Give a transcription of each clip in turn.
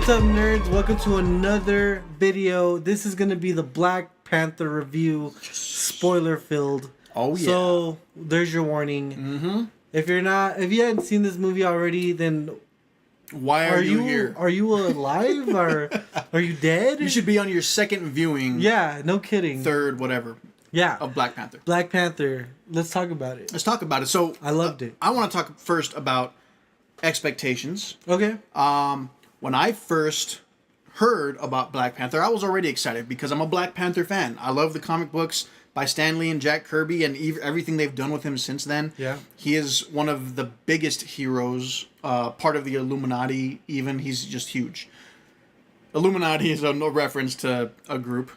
What's up, nerds? Welcome to another video. This is going to be the Black Panther review, spoiler-filled. Oh, yeah. So, there's your warning. Mm-hmm. If you hadn't seen this movie already, then... Why are you here? Are you alive? Or are you dead? You should be on your second viewing. Yeah, no kidding. Third, whatever. Yeah. Of Black Panther. Black Panther. Let's talk about it. Let's talk about it. So I loved it. I want to talk first about expectations. Okay. When I first heard about Black Panther, I was already excited because I'm a Black Panther fan. I love the comic books by Stan Lee and Jack Kirby and everything they've done with him since then. Yeah. He is one of the biggest heroes, part of the Illuminati even. He's just huge. Illuminati is no reference to a group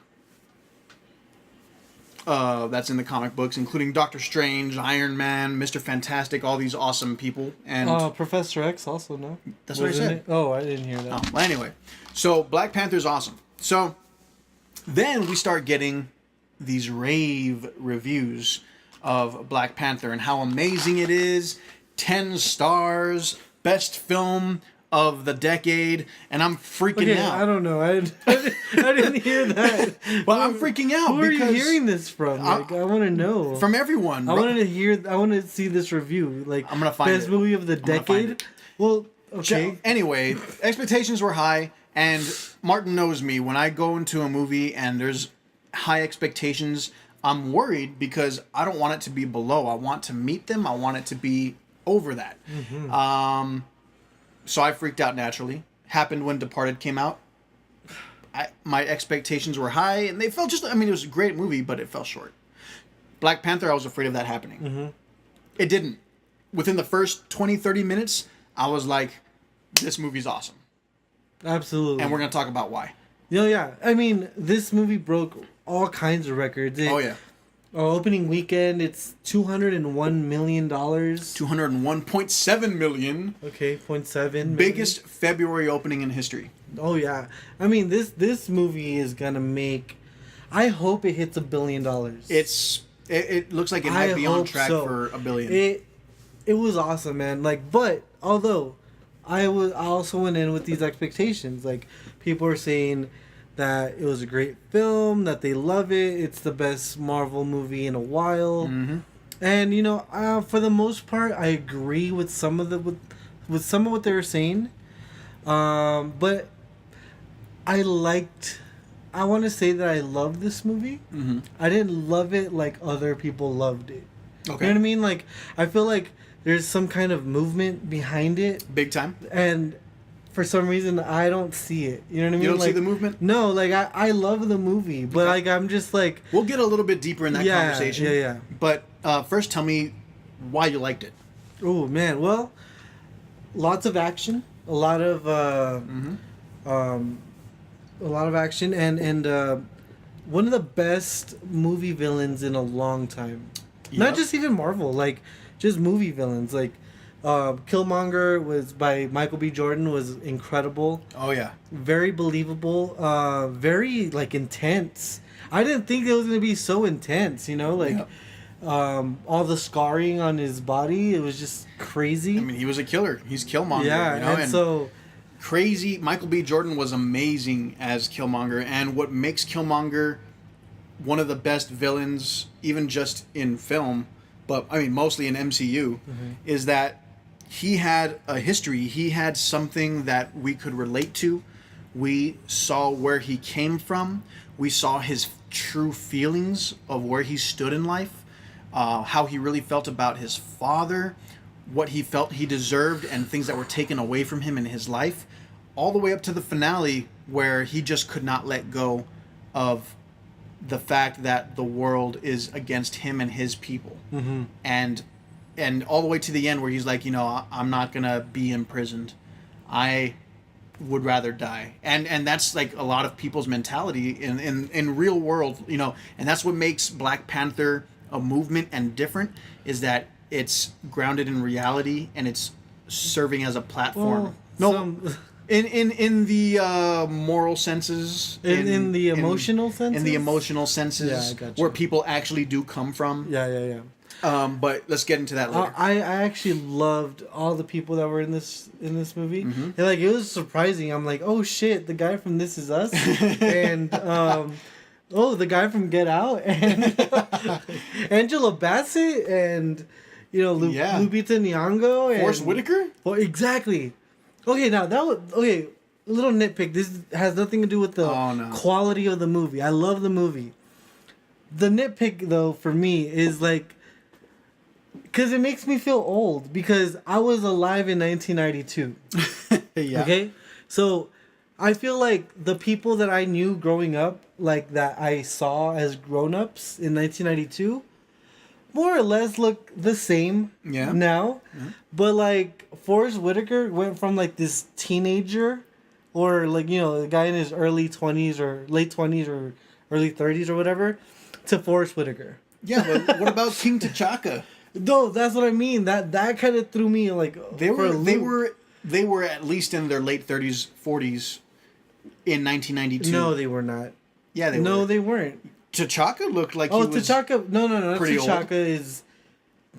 that's in the comic books, including Doctor Strange, Iron Man, Mr. Fantastic, all these awesome people. And Professor X also, no? That's what I said. Oh, I didn't hear that. Oh, well, anyway, so Black Panther's awesome. So then we start getting these rave reviews of Black Panther and how amazing it is. 10 stars, best film of the decade, and I'm freaking out. I don't know. I didn't hear that. Well, I'm freaking out. Who are you hearing this from? Like, I want to know. From everyone. I wanted to see this review. Like, I'm gonna find best movie of the decade. Well, okay. Anyway, expectations were high, and Martin knows me. When I go into a movie and there's high expectations, I'm worried because I don't want it to be below. I want to meet them. I want it to be over that. Mm-hmm. So I freaked out naturally. Happened when Departed came out. My expectations were high, and they fell just... I mean, it was a great movie, but it fell short. Black Panther, I was afraid of that happening. Mm-hmm. It didn't. Within the first 20, 30 minutes, I was like, this movie's awesome. Absolutely. And we're going to talk about why. Yeah. I mean, this movie broke all kinds of records. Oh, yeah. Opening weekend, it's $201 million. $201.7 million. Okay, 0.7 million. Biggest February opening in history. Oh, yeah. I mean, this movie is going to make... I hope it hits $1 billion. It looks like it might be on track for $1 billion. It was awesome, man. Like, but, although, I also went in with these expectations. Like, people are saying that it was a great film, that they love it, it's the best Marvel movie in a while. Mm-hmm. And, you know, for the most part, I agree with some of what they were saying. But I want to say that I loved this movie. Mm-hmm. I didn't love it like other people loved it. Okay. You know what I mean? Like, I feel like there's some kind of movement behind it. Big time. And for some reason, I don't see it. You know what I mean? You don't like, see the movement? No, like, I love the movie, but, like, I'm just, like... We'll get a little bit deeper in that conversation. Yeah. But first, tell me why you liked it. Oh, man. Well, lots of action. A lot of action. And one of the best movie villains in a long time. Yep. Not just even Marvel. Like, just movie villains. Like... Killmonger was by Michael B. Jordan was incredible. Oh yeah, very believable. Very like intense. I didn't think it was gonna be so intense. You know, like all the scarring on his body. It was just crazy. I mean, he was a killer. He's Killmonger. Yeah, you know? and so crazy. Michael B. Jordan was amazing as Killmonger, and what makes Killmonger one of the best villains, even just in film, but I mean mostly in MCU, is that he had a history. He had something that we could relate to. We saw where he came from. We saw his true feelings of where he stood in life, how he really felt about his father, what he felt he deserved, and things that were taken away from him in his life, all the way up to the finale where he just could not let go of the fact that the world is against him and his people. Mm-hmm. And all the way to the end where he's like, you know, I'm not going to be imprisoned. I would rather die. And that's like a lot of people's mentality in real world, you know, and that's what makes Black Panther a movement and different, is that it's grounded in reality and it's serving as a platform. In the moral senses. In the emotional senses? In the emotional senses, yeah, I gotcha. where people actually do come from. Yeah. But let's get into that later. I actually loved all the people that were in this movie. And like it was surprising. I'm like, oh shit, the guy from This Is Us, and the guy from Get Out, and Angela Bassett, and Lupita Nyong'o, and Forrest Whitaker. Well, exactly. Okay, now that was okay. A little nitpick. This has nothing to do with the quality of the movie. I love the movie. The nitpick though for me is like. Because it makes me feel old. Because I was alive in 1992. Yeah. Okay? So, I feel like the people that I knew growing up, like that I saw as grown-ups in 1992, more or less look the same now. Mm-hmm. But, like, Forrest Whitaker went from, like, this teenager, or, like, a guy in his early 20s or late 20s or early 30s or whatever, to Forrest Whitaker. Yeah, but what about King T'Chaka? No, that's what I mean. That kind of threw me like they were at least in their late 30s, 40s in 1992. No, they were not. Yeah, they were. No, they weren't. T'Chaka looked like he was T'Chaka. No.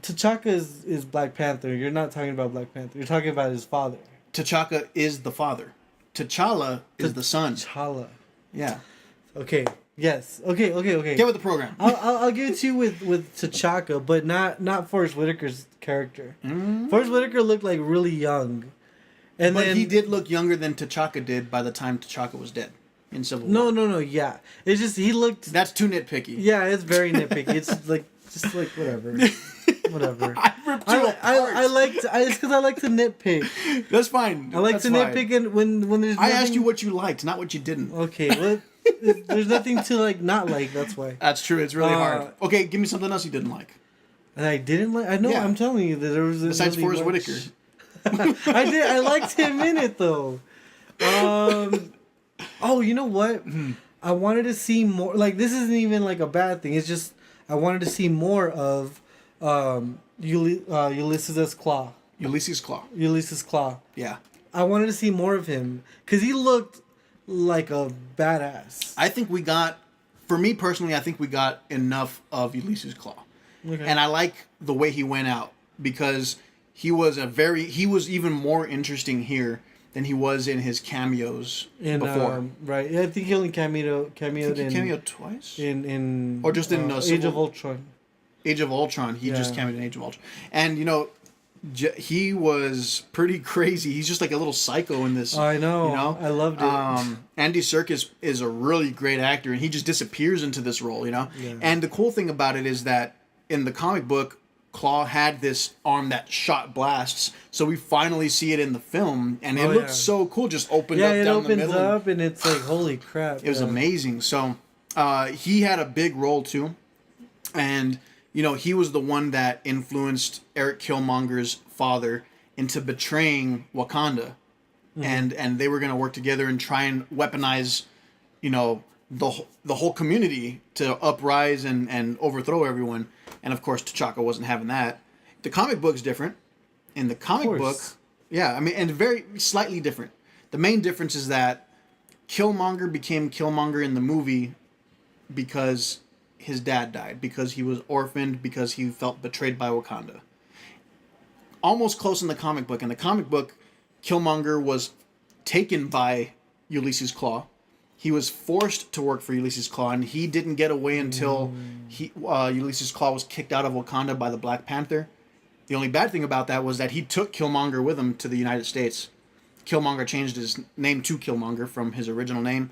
T'Chaka is Black Panther. You're not talking about Black Panther. You're talking about his father. T'Chaka is the father. T'Challa is the son. T'Challa. Yeah. Okay. Yes. Okay. Get with the program. I'll give it to you with T'Chaka, but not Forrest Whitaker's character. Mm-hmm. Forrest Whitaker looked like really young, but then he did look younger than T'Chaka did by the time T'Chaka was dead in Civil War. No. Yeah, it's just he looked. That's too nitpicky. Yeah, it's very nitpicky. It's just like whatever. Whatever. I ripped you apart. It's because I like to nitpick. That's fine. I like to nitpick, and when there's. I asked you what you liked, not what you didn't. Okay. Well. There's nothing to like not like. That's why. That's true. It's really hard. Okay, give me something else you didn't like. And I didn't like. I know. Yeah. I'm telling you that there was. Besides really Forrest Whitaker. I did. I liked him in it though. Oh, you know what? I wanted to see more. Like this isn't even like a bad thing. It's just I wanted to see more of Ulysses Klaw. Ulysses Klaw. Ulysses Klaw. Yeah. I wanted to see more of him because he looked like a badass. I think we got, for me personally, I think we got enough of Ulysses Klaw. Okay. And I like the way he went out because he was even more interesting here than he was in his cameos before. Right. Yeah, I think he only cameoed twice? Or just in Age of Ultron. Age of Ultron. He just cameoed in Age of Ultron. And, he was pretty crazy. He's just like a little psycho in this. I know. I loved it. Andy Serkis is a really great actor, and he just disappears into this role, Yeah. And the cool thing about it is that in the comic book, Klaw had this arm that shot blasts, so we finally see it in the film, and it looks so cool. Just opened up down the middle. Yeah, it opens up, and it's like, holy crap. It was amazing. So he had a big role, too. And... he was the one that influenced Eric Killmonger's father into betraying Wakanda. Mm-hmm. And they were going to work together and try and weaponize, the whole community to uprise and overthrow everyone. And, of course, T'Chaka wasn't having that. The comic book's different. In the comic book, and very slightly different. The main difference is that Killmonger became Killmonger in the movie because... his dad died, because he was orphaned, because he felt betrayed by Wakanda. Almost close in the comic book. In the comic book, Killmonger was taken by Ulysses Klaw. He was forced to work for Ulysses Klaw, and he didn't get away until Ulysses Klaw was kicked out of Wakanda by the Black Panther. The only bad thing about that was that he took Killmonger with him to the United States. Killmonger changed his name to Killmonger from his original name.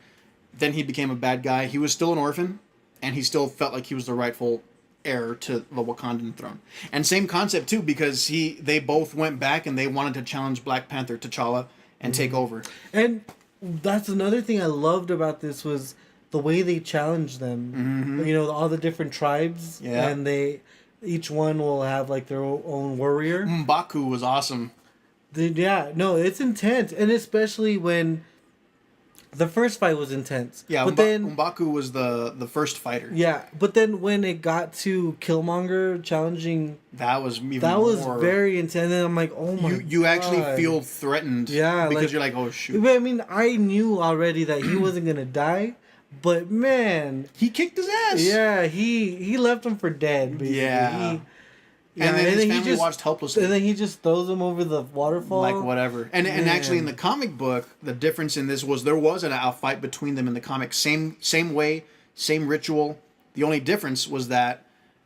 Then he became a bad guy. He was still an orphan. And he still felt like he was the rightful heir to the Wakandan throne. And same concept, too, because they both went back and they wanted to challenge Black Panther T'Challa and take over. And that's another thing I loved about this was the way they challenged them. Mm-hmm. All the different tribes. Yeah. And each one will have, like, their own warrior. M'Baku was awesome. It's intense. And especially when... the first fight was intense. Yeah, but then M'Baku was the first fighter. Yeah, but then when it got to Killmonger challenging, that was very intense. And I'm like, oh my god. You actually feel threatened. Yeah, because you're like, oh shoot. But I mean, I knew already that he wasn't gonna die, but man, he kicked his ass. Yeah, he left him for dead. Basically. Yeah. And then his family watched helplessly. And then he just throws them over the waterfall. Like, whatever. And actually, in the comic book, the difference in this was there was a fight between them in the comic. Same way, same ritual. The only difference was that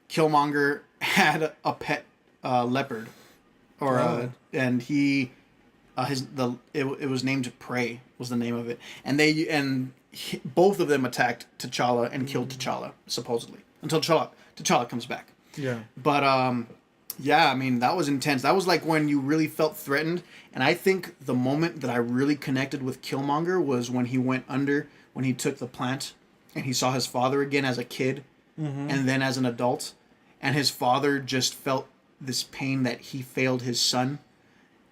Killmonger had a pet leopard. And he... it was named Prey was the name of it, and both of them attacked T'Challa and killed T'Challa supposedly until T'Challa comes back. Yeah. But yeah, I mean that was intense. That was like when you really felt threatened, and I think the moment that I really connected with Killmonger was when he went under, when he took the plant, and he saw his father again as a kid, and then as an adult, and his father just felt this pain that he failed his son.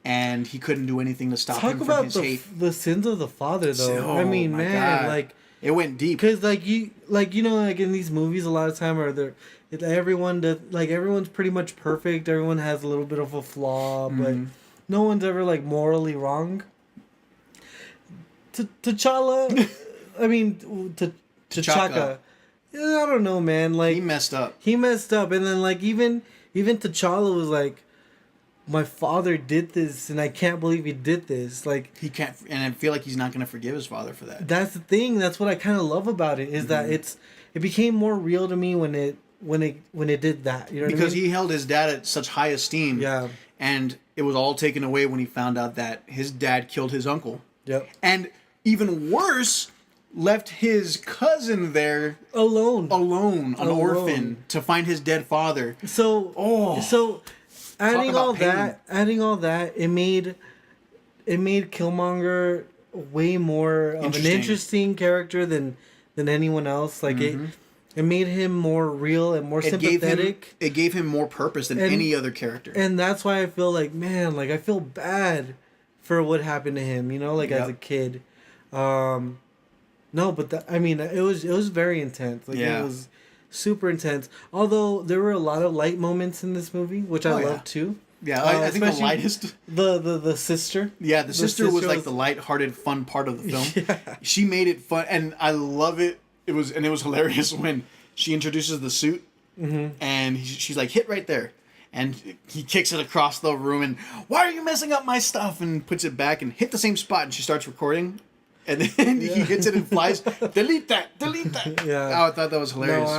And he couldn't do anything to stop him from his hate. The sins of the father, though. I mean, man, God. like it went deep. Because like you know, like in these movies, a lot of time everyone's pretty much perfect. Everyone has a little bit of a flaw, but no one's ever like morally wrong. T'Challa, I mean, T'Chaka. I don't know, man. Like he messed up, and then like even T'Challa was like, my father did this, and I can't believe he did this. Like he can't, and I feel like he's not going to forgive his father for that. That's the thing. That's what I kind of love about it is that it became more real to me when it did that. You know, because what I mean? he held his dad at such high esteem. Yeah, and it was all taken away when he found out that his dad killed his uncle. Yep, and even worse, left his cousin there alone, an orphan, to find his dead father. Adding all that, it made Killmonger way more of an interesting character than anyone else. Like it made him more real and more sympathetic. It gave him more purpose than any other character. And that's why I feel like, man, like I feel bad for what happened to him, you know, like as a kid. No, but I mean, it was very intense. Like it was super intense. Although there were a lot of light moments in this movie, which I loved too. Yeah, I think the lightest. The sister. Yeah, the sister was like the light-hearted, fun part of the film. Yeah. She made it fun, and I love it. It was hilarious when she introduces the suit, and she's like, "Hit right there," and he kicks it across the room, and "Why are you messing up my stuff?" and puts it back and hit the same spot, and she starts recording. And then he hits it and flies. Delete that. Yeah. Oh, I thought that was hilarious. No,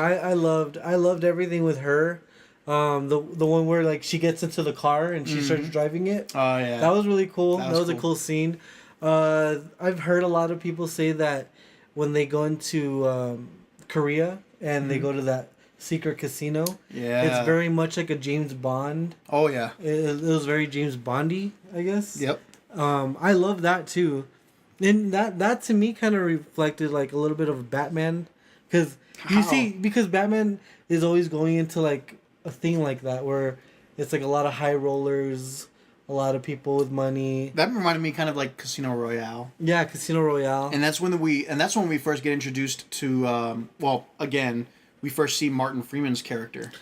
I loved everything with her. The one where like she gets into the car and she starts driving it. Oh yeah. That was really cool. That was a cool scene. I've heard a lot of people say that when they go into Korea and they go to that secret casino, it's very much like a James Bond. Oh yeah. It was very James Bondy, I guess. Yep. I love that too. And that to me kind of reflected like a little bit of Batman, because Batman is always going into like a thing like that where it's like a lot of high rollers, a lot of people with money. That reminded me kind of like Casino Royale. Yeah, Casino Royale. And that's when we first get introduced to we first see Martin Freeman's character.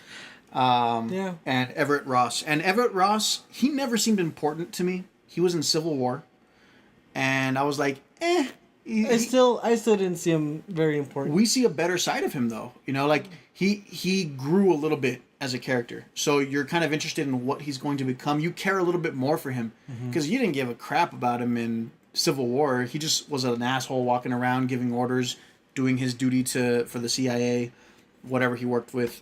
And Everett Ross. And Everett Ross, he never seemed important to me. He was in Civil War. And I was like, I still didn't see him very important. We see a better side of him though. You know, like he grew a little bit as a character. So you're kind of interested in what he's going to become. You care a little bit more for him because you didn't give a crap about him in Civil War. He just was an asshole walking around giving orders, doing his duty for the CIA, whatever he worked with.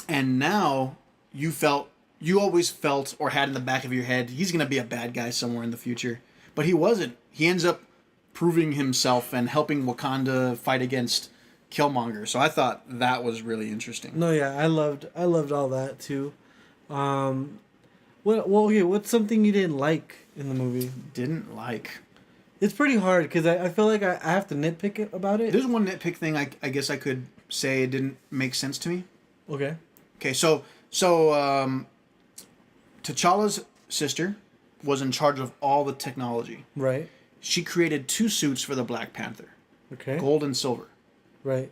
And now you always felt or had in the back of your head, he's going to be a bad guy somewhere in the future. But he wasn't. He ends up proving himself and helping Wakanda fight against Killmonger. So I thought that was really interesting. No, yeah, I loved all that too. What's something you didn't like in the movie? Didn't like. It's pretty hard because I feel like I have to nitpick it about it. There's one nitpick thing I guess I could say it didn't make sense to me. Okay. Okay, so T'Challa's sister was in charge of all the technology. Right. She created 2 suits for the Black Panther. Okay. Gold and silver. Right.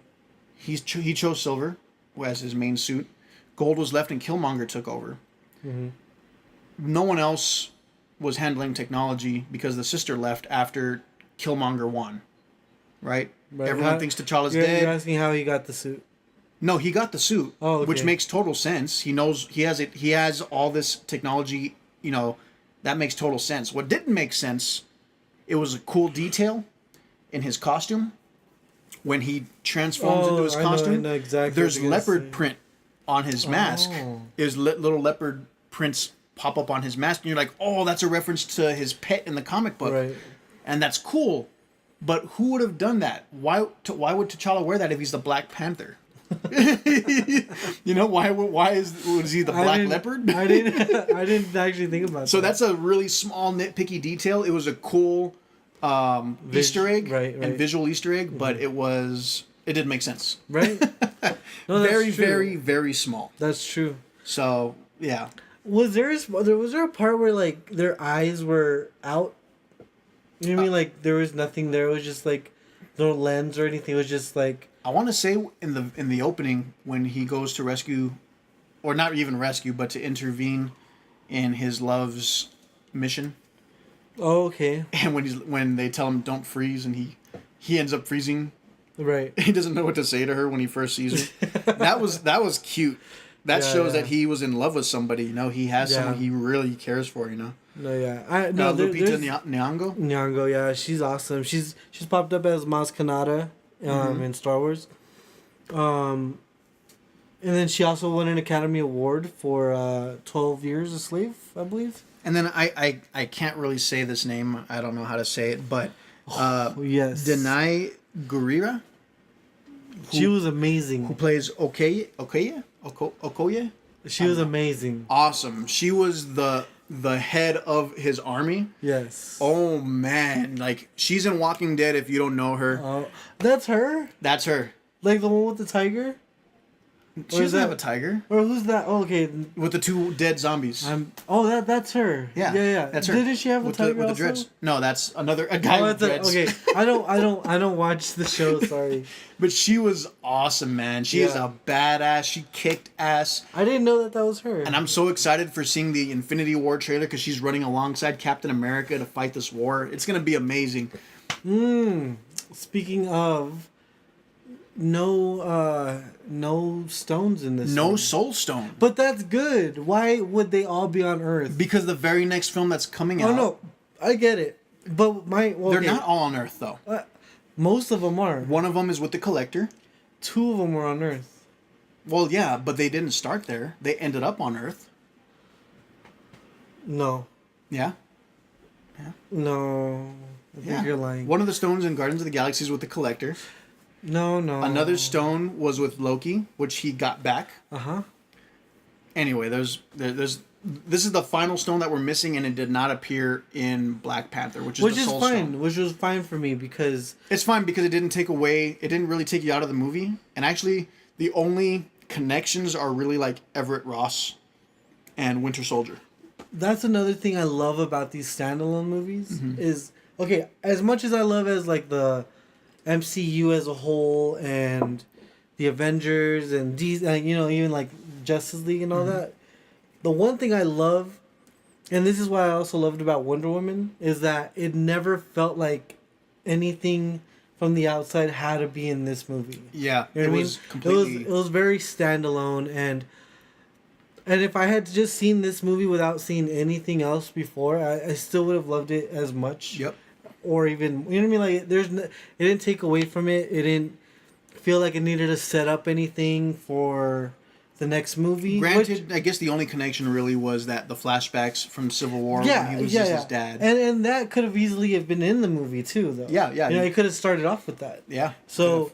He chose silver as his main suit. Gold was left and Killmonger took over. Mm-hmm. No one else was handling technology because the sister left after Killmonger won. Right? Everyone thinks T'Challa's dead. You're asking how he got the suit. No, he got the suit, Oh, okay. which makes total sense. He knows he has it. He has all this technology. You know, that makes total sense. What didn't make sense, it was a cool detail in his costume when he transforms into his costume. I know exactly. There's leopard print on his mask. Oh. There's little leopard prints pop up on his mask, and you're like, oh, that's a reference to his pet in the comic book, Right. and that's cool. But who would have done that? Why would T'Challa wear that if he's the Black Panther? You know, was he the Black Leopard? I didn't actually think about that. So that's a really small nitpicky detail. It was a cool Easter egg and visual Easter egg, but it didn't make sense. Right? No, very, very, very small. That's true. So yeah. Was there a part where like their eyes were out? You know what I mean? Like there was nothing there. It was just like no lens or anything. It was just like. I want to say in the opening when he goes to rescue, or not even rescue, but to intervene in his love's mission. Oh, okay. And when they tell him don't freeze, and he ends up freezing. Right. He doesn't know what to say to her when he first sees her. that was cute. That shows that he was in love with somebody. You know, he has someone he really cares for. You know. No, yeah. Lupita Nyong'o. Nyong'o, yeah, she's awesome. She's popped up as Maz Kanata in Star Wars. And then she also won an Academy Award for 12 Years a Slave, I believe. And then I can't really say this name. I don't know how to say it, but yes, Danai Gurira. She was amazing. Who plays Okoye? She was amazing. Awesome. She was the head of his army. Yes. Oh man, like she's in Walking Dead. If you don't know her, that's her. That's her. Like the one with the tiger. She doesn't have a tiger. Or who's that? Oh, okay. With the two dead zombies. That's her. Yeah. That's her. Didn't she have a tiger with the dreads? No, that's a guy with dreads. Okay, I don't watch the show. Sorry. But she was awesome, man. She is a badass. She kicked ass. I didn't know that was her. And I'm so excited for seeing the Infinity War trailer because she's running alongside Captain America to fight this war. It's gonna be amazing. Speaking of. No stones in this. No Soul Stone. But that's good. Why would they all be on Earth? Because the very next film that's coming out. Oh no, I get it. But they're not all on Earth though. Most of them are. One of them is with the Collector. 2 of them were on Earth. Well, yeah, but they didn't start there. They ended up on Earth. No. Yeah. No. I think you're lying. One of the stones in Guardians of the Galaxy is with the Collector. No. Another stone was with Loki, which he got back. Anyway, this is the final stone that we're missing, and it did not appear in Black Panther, which is the Soul Stone. Which was fine for me because it's fine because it didn't really take you out of the movie, and actually the only connections are really like Everett Ross and Winter Soldier. That's another thing I love about these standalone movies is okay. As much as I love as like the MCU as a whole and the Avengers and these, even like Justice League and all that. The one thing I love, and this is what I also loved about Wonder Woman, is that it never felt like anything from the outside had to be in this movie. Yeah, you know what I mean? Completely. It was very standalone, and if I had just seen this movie without seeing anything else before, I still would have loved it as much. Yep. Or even, you know what I mean? Like, it didn't take away from it. It didn't feel like it needed to set up anything for the next movie. Granted, I guess the only connection really was that the flashbacks from Civil War when he loses his dad. And that could have easily have been in the movie too, though. Yeah. It could have started off with that. Yeah. So,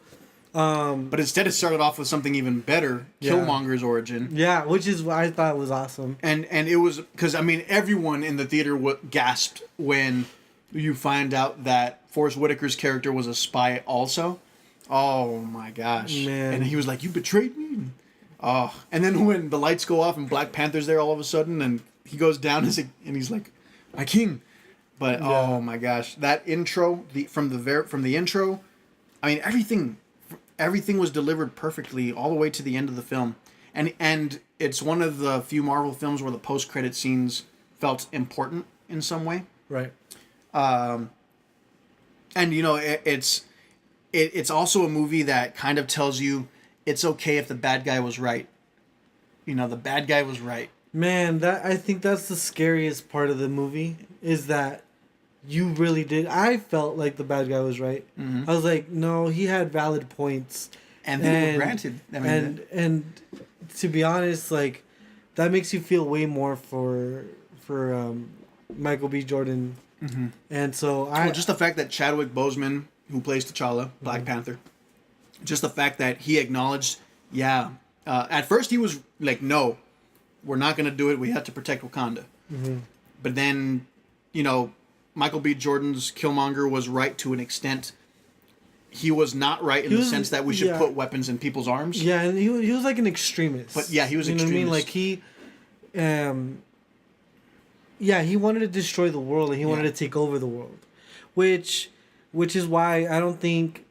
but instead it started off with something even better, Killmonger's origin. Yeah, which is what I thought was awesome. And it was, because, everyone in the theater gasped when you find out that Forrest Whitaker's character was a spy also. Oh my gosh. Man. And he was like, "You betrayed me?" Oh. And then when the lights go off and Black Panther's there all of a sudden and he goes down and he's like, "My king." But oh my gosh, that intro, from the intro, everything was delivered perfectly all the way to the end of the film. And it's one of the few Marvel films where the post-credit scenes felt important in some way. Right. And it's also a movie that kind of tells you it's okay if the bad guy was right. You know, the bad guy was right. Man, I think that's the scariest part of the movie, is that you really did. I felt like the bad guy was right. Mm-hmm. I was like, no, he had valid points. And they were granted. I mean, and to be honest, like, that makes you feel way more for Michael B. Jordan. Mm-hmm. And so just the fact that Chadwick Boseman, who plays T'Challa, Black Panther, just the fact that he acknowledged, at first he was like, no, we're not going to do it. We have to protect Wakanda. Mm-hmm. But then, you know, Michael B. Jordan's Killmonger was right to an extent. He was not right in the sense that we should put weapons in people's arms. Yeah, and he was like an extremist. But yeah, he was you know extremist. What I mean? Like he wanted to destroy the world, and he wanted to take over the world, which is why I don't think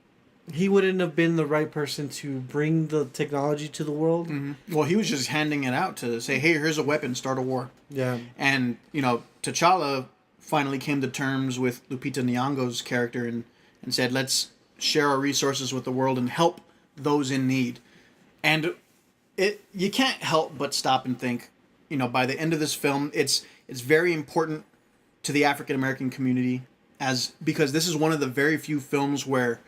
he wouldn't have been the right person to bring the technology to the world. Mm-hmm. Well, he was just handing it out to say, hey, here's a weapon, start a war. Yeah. And, you know, T'Challa finally came to terms with Lupita Nyong'o's character and said, let's share our resources with the world and help those in need. And you can't help but stop and think, you know, by the end of this film, it's very important to the African American community, because this is one of the very few films where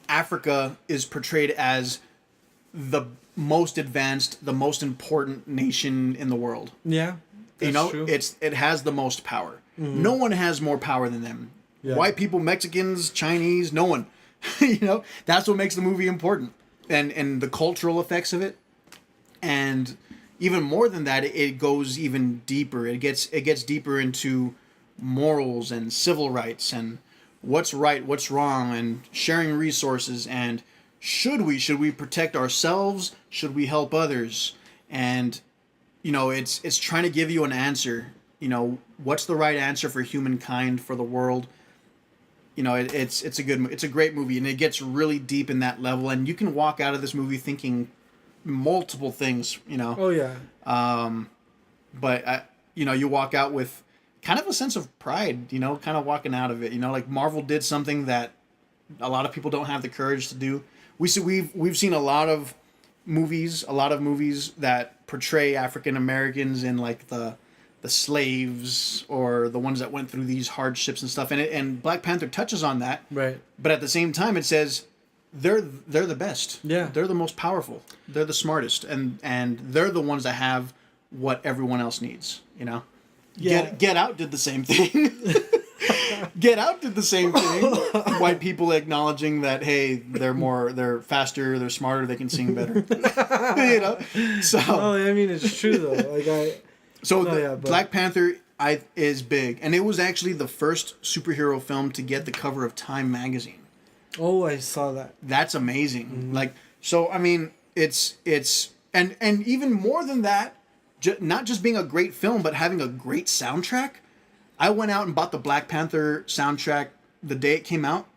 Africa is portrayed as the most advanced, the most important nation in the world. Yeah, that's true. It has the most power. Mm-hmm. No one has more power than them. Yeah. White people, Mexicans, Chinese, no one. You know, that's what makes the movie important, and the cultural effects of it, and even more than that, it goes even deeper. It gets deeper into morals and civil rights and what's right, what's wrong, and sharing resources, and should we protect ourselves? Should we help others? And, you know, it's trying to give you an answer. You know, what's the right answer for humankind, for the world? You know, it's a great movie, and it gets really deep in that level, and you can walk out of this movie thinking multiple things. You know. Oh yeah. But you know, you walk out with kind of a sense of pride, you know, kind of walking out of it, you know, like Marvel did something that a lot of people don't have the courage to do. We've seen a lot of movies that portray African Americans in like the slaves or the ones that went through these hardships and stuff, and Black Panther touches on that. Right. But at the same time, it says they're the best. Yeah. They're the most powerful. They're the smartest, and they're the ones that have what everyone else needs, you know. Yeah. Get Out did the same thing. Get Out did the same thing. White people acknowledging that, hey, they're faster, they're smarter, they can sing better. You know? So Oh, I mean, it's true though. Black Panther is big, and it was actually the first superhero film to get the cover of Time magazine. Oh, I saw that. That's amazing. Mm-hmm. Like, so I mean, it's and even more than that, not just being a great film, but having a great soundtrack. I went out and bought the Black Panther soundtrack the day it came out.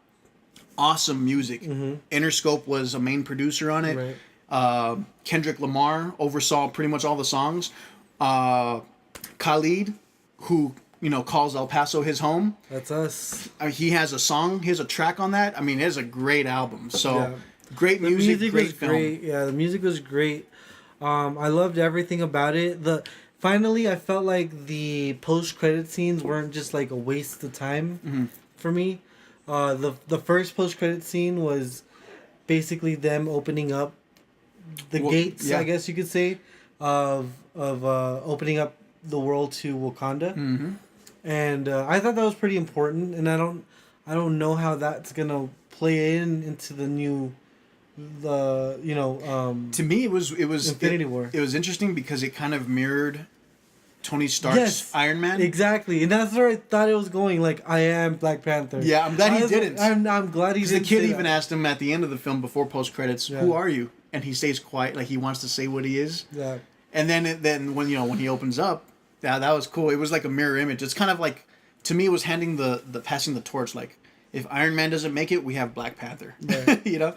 Awesome music. Mm-hmm. Interscope was a main producer on it. Right. Kendrick Lamar oversaw pretty much all the songs. Khalid, who, you know, calls El Paso his home. That's us. He has a song. He has a track on that. I mean, it's a great album. So great music, great film. Great. Yeah, the music was great. I loved everything about it. Finally, I felt like the post-credit scenes weren't just like a waste of time for me. The first post-credit scene was basically them opening up the gates, I guess you could say, of opening up the world to Wakanda. Mm-hmm. And I thought that was pretty important, and I don't know how that's gonna play into the new. To me it was Infinity War. It was interesting because it kind of mirrored Tony Stark's Iron Man. Exactly, and that's where I thought it was going. Like, I am Black Panther. Yeah, I'm glad he didn't. I'm glad he didn't. The kid even asked him at the end of the film before post credits, "Who are you?" And he stays quiet, like he wants to say what he is. Yeah. And then when he opens up, that was cool. It was like a mirror image. It's kind of like, to me, it was handing the passing the torch. Like, if Iron Man doesn't make it, we have Black Panther. Right. You know.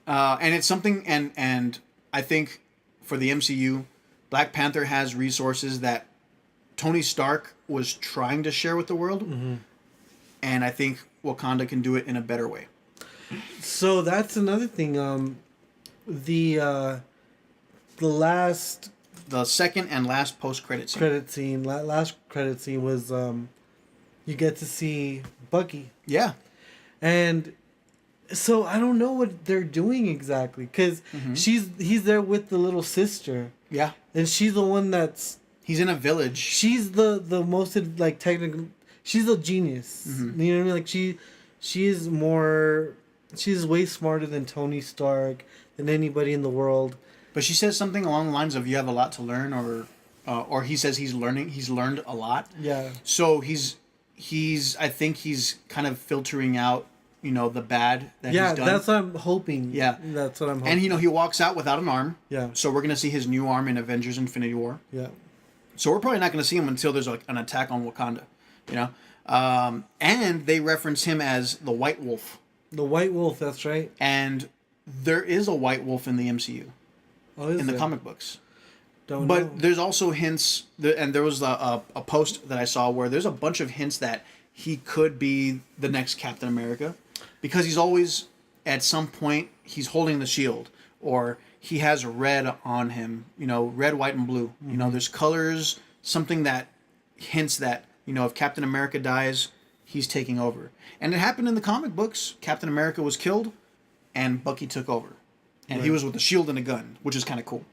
And it's something, and I think for the MCU, Black Panther has resources that Tony Stark was trying to share with the world, and I think Wakanda can do it in a better way. So that's another thing. the last The second and last post-credit scene. last credit scene was you get to see Bucky. Yeah. And so I don't know what they're doing exactly, because he's there with the little sister. Yeah. And she's the one that's... He's in a village. She's the most, like, technical... She's a genius. Mm-hmm. You know what I mean? Like, she is more... She's way smarter than Tony Stark, than anybody in the world. But she says something along the lines of, you have a lot to learn, or he says he's learned a lot. Yeah. So I think he's kind of filtering out, the bad that he's done. Yeah, that's what I'm hoping. Yeah. That's what I'm hoping. And, he walks out without an arm. Yeah. So we're going to see his new arm in Avengers Infinity War. Yeah. So we're probably not going to see him until there's an attack on Wakanda, and they reference him as the White Wolf. The White Wolf, that's right. And there is a White Wolf in the MCU. Oh, is in the there? comic books. Don't know. But there's also hints, and there was a post that I saw where there's a bunch of hints that he could be the next Captain America, because he's always, at some point, he's holding the shield, or he has red on him, red, white, and blue. There's colors, something that hints that, if Captain America dies, he's taking over. And it happened in the comic books. Captain America was killed, and Bucky took over. And he was with a shield and a gun, which is kind of cool.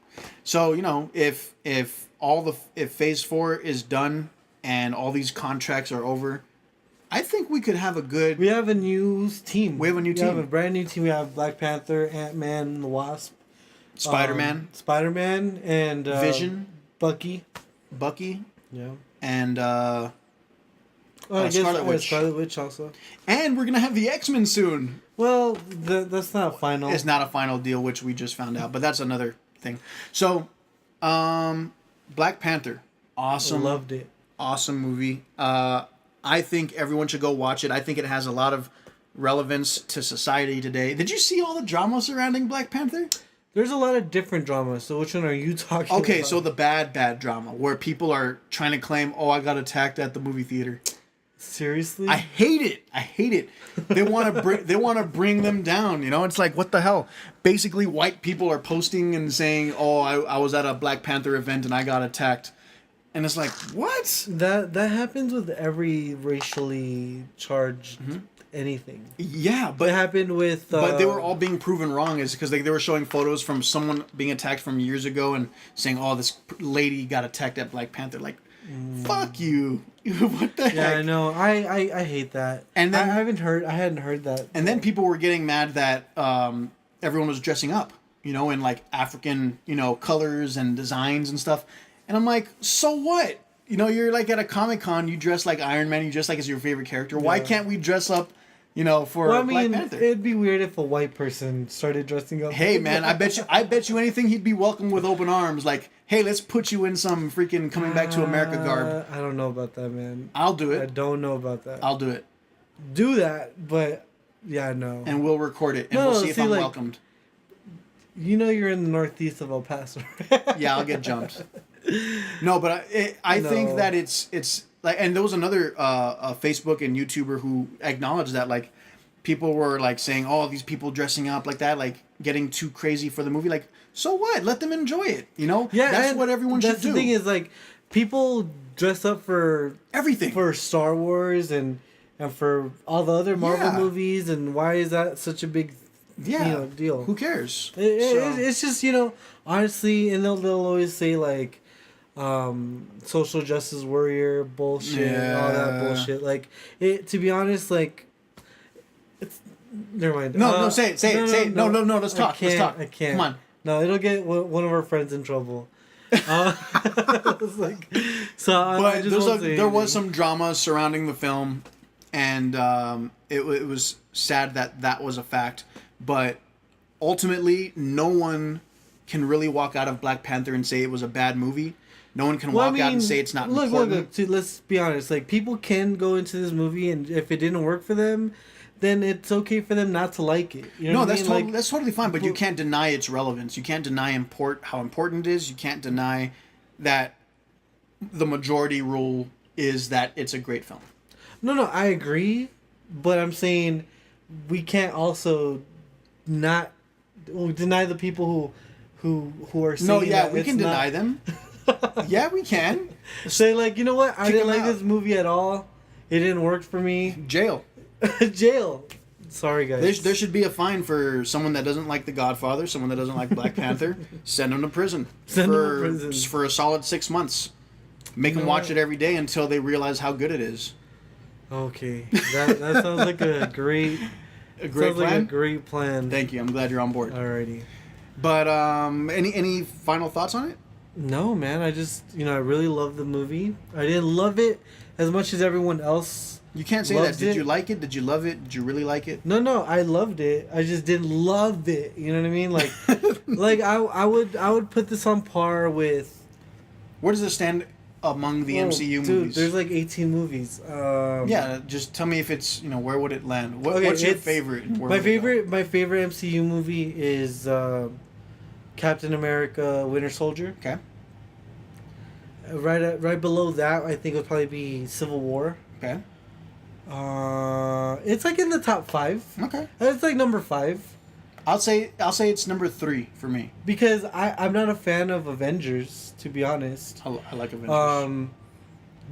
So, if Phase 4 is done and all these contracts are over, I think we could have a good... We have a new team. We have a brand new team. We have Black Panther, Ant-Man, and the Wasp. Spider-Man. Spider-Man and... Vision. Bucky. Yeah. And... I guess Scarlet Witch. Scarlet Witch also. And we're going to have the X-Men soon. Well, that's not final. It's not a final deal, which we just found out. But that's another thing. So, Black Panther. Awesome. Loved it. Awesome movie. I think everyone should go watch it. I think it has a lot of relevance to society today. Did you see all the drama surrounding Black Panther? There's a lot of different dramas. So which one are you talking about? Okay, so the bad drama, where people are trying to claim, I got attacked at the movie theater. Seriously? I hate it. They want to bring them down, It's like, what the hell? Basically, white people are posting and saying, I was at a Black Panther event and I got attacked. And it's like, what? That happens with every racially charged anything. Yeah, but it happened with but they were all being proven wrong, is because they were showing photos from someone being attacked from years ago and saying, this lady got attacked at Black Panther. Like, fuck you. What the heck? Yeah, I know. I hate that. And then I hadn't heard that. And then people were getting mad that everyone was dressing up, in like African, colors and designs and stuff. And I'm like, so what? You're like at a Comic-Con, you dress like Iron Man, you dress like it's your favorite character. Why can't we dress up, for Black Panther? It'd be weird if a white person started dressing up. Hey man, I bet you anything he'd be welcomed with open arms. Like, hey, let's put you in some freaking Coming Back to America garb. I don't know about that, man. I'll do it. I don't know about that. I'll do it. Do that, but yeah, no. And we'll record it, and we'll see if I'm welcomed. You're in the northeast of El Paso. Yeah, I'll get jumped. No, but I think that it's like, and there was another Facebook and YouTuber who acknowledged that, like, people were like saying, these people dressing up like that, like getting too crazy for the movie. Like, so what? Let them enjoy it. Yeah, that's what everyone should do. The thing is, like, people dress up for everything, for Star Wars and for all the other Marvel movies, and why is that such a big deal? Who cares? It's just, honestly, and they'll always say, like, social justice warrior bullshit, all that bullshit. Like, to be honest, like, it's never mind. No, say it. No. Let's talk. I can't. Come on. No, it'll get one of our friends in trouble. Like, but there was some drama surrounding the film, and it was sad that was a fact. But ultimately, no one can really walk out of Black Panther and say it was a bad movie. No one can walk out and say it's not important. Look, let's be honest. Like, people can go into this movie, and if it didn't work for them, then it's okay for them not to like it. That's totally fine. But you can't deny its relevance. You can't deny how important it is. You can't deny that the majority rule is that it's a great film. No, I agree. But I'm saying we can't also not deny the people who are saying No, yeah, that we can deny them. Yeah, we can. Say like, you know what? I Kick didn't them like out. this movie at all. It didn't work for me. Jail. Jail. Sorry, guys. There should be a fine for someone that doesn't like The Godfather, someone that doesn't like Black Panther. Send them to prison. Send them to prison. For a solid 6 months. Make them watch it every day until they realize how good it is. Okay, that sounds like a great plan. Like a great plan. Thank you. I'm glad you're on board. Alrighty. But any final thoughts on it? No, man. I just I really love the movie. I didn't love it as much as everyone else. You can't say that. Did you like it? Did you love it? Did you really like it? No. I loved it. I just didn't love it. You know what I mean? Like, like I would put this on par with. Where does it stand among the MCU movies? Dude, there's like 18 movies. Yeah, just tell me if it's where would it land? What's your favorite? My favorite MCU movie is Captain America: Winter Soldier. Okay. Right below that, I think would probably be Civil War. Okay. It's like in the top 5. Okay. It's like number 5. I'll say it's number 3 for me. Because I'm not a fan of Avengers, to be honest. I like Avengers.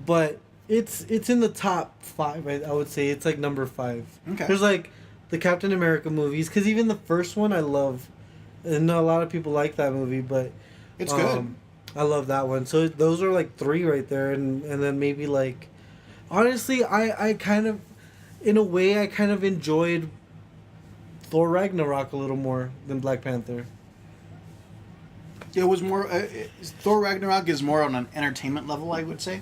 But it's in the top 5. I would say it's like number 5. Okay. There's like the Captain America movies, because even the first one I love, and a lot of people like that movie, but it's good. I love that one. So those are like 3 right there, and then maybe like, honestly, I kind of, in a way, I kind of enjoyed Thor Ragnarok a little more than Black Panther. It was more. Thor Ragnarok is more on an entertainment level, I would say.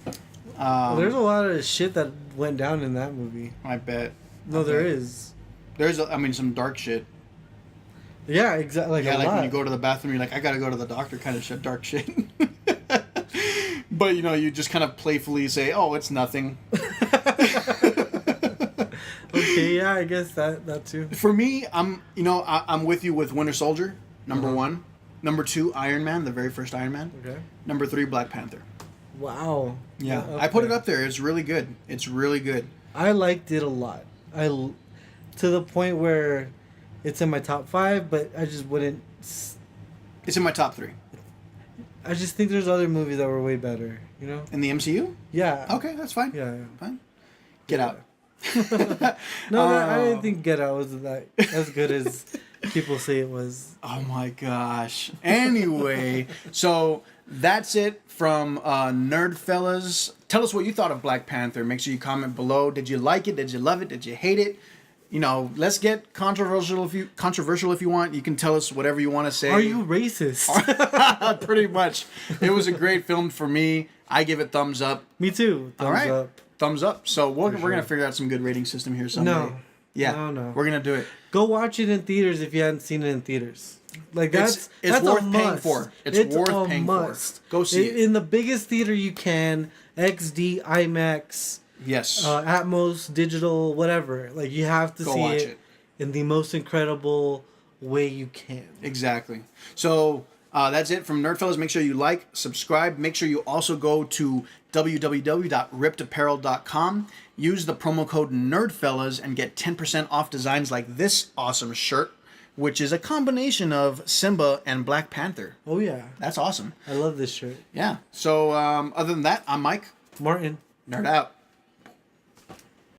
There's a lot of shit that went down in that movie. I bet. No, there is. There's, some dark shit. Yeah, exactly. Like Yeah, a like lot. when you go to the bathroom, you're like, I gotta go to the doctor, kind of shit, dark shit. But you just kind of playfully say, "Oh, it's nothing." Okay, yeah, I guess that too. For me, I'm with you with Winter Soldier, number 1. Number 2, Iron Man, the very first Iron Man. Okay. Number 3, Black Panther. Wow. Yeah, Okay. I put it up there. It's really good. It's really good. I liked it a lot. To the point where it's in my top 5, but I just wouldn't. It's in my top 3. I just think there's other movies that were way better. In the MCU? Yeah. Okay, that's fine. Yeah. Fine. Get out. No, I didn't think Get Out was that as good as people say it was. Oh my gosh. Anyway, so that's it from NerdFellas. Tell us what you thought of Black Panther. Make sure you comment below. Did you like it? Did you love it? Did you hate it? Let's get controversial if you want. You can tell us whatever you want to say. Are you racist? Pretty much. It was a great film for me. I give it thumbs up. Me too. Thumbs All right. up. Thumbs up. So we're sure. going to figure out some good rating system here someday. No. Yeah. No. We're going to do it. Go watch it in theaters if you hadn't seen it in theaters. Like that's worth a paying must. for. It's worth paying for. Go see it in the biggest theater you can. XD, IMAX. Yes. Atmos, digital, whatever. Like you have to Go see watch it in the most incredible way you can. Exactly. So that's it from NerdFellas. Make sure you like, subscribe. Make sure you also go to www.rippedapparel.com. Use the promo code NerdFellas and get 10% off designs like this awesome shirt, which is a combination of Simba and Black Panther. Oh yeah. That's awesome. I love this shirt. Yeah. So other than that, I'm Mike. Martin. Nerd out.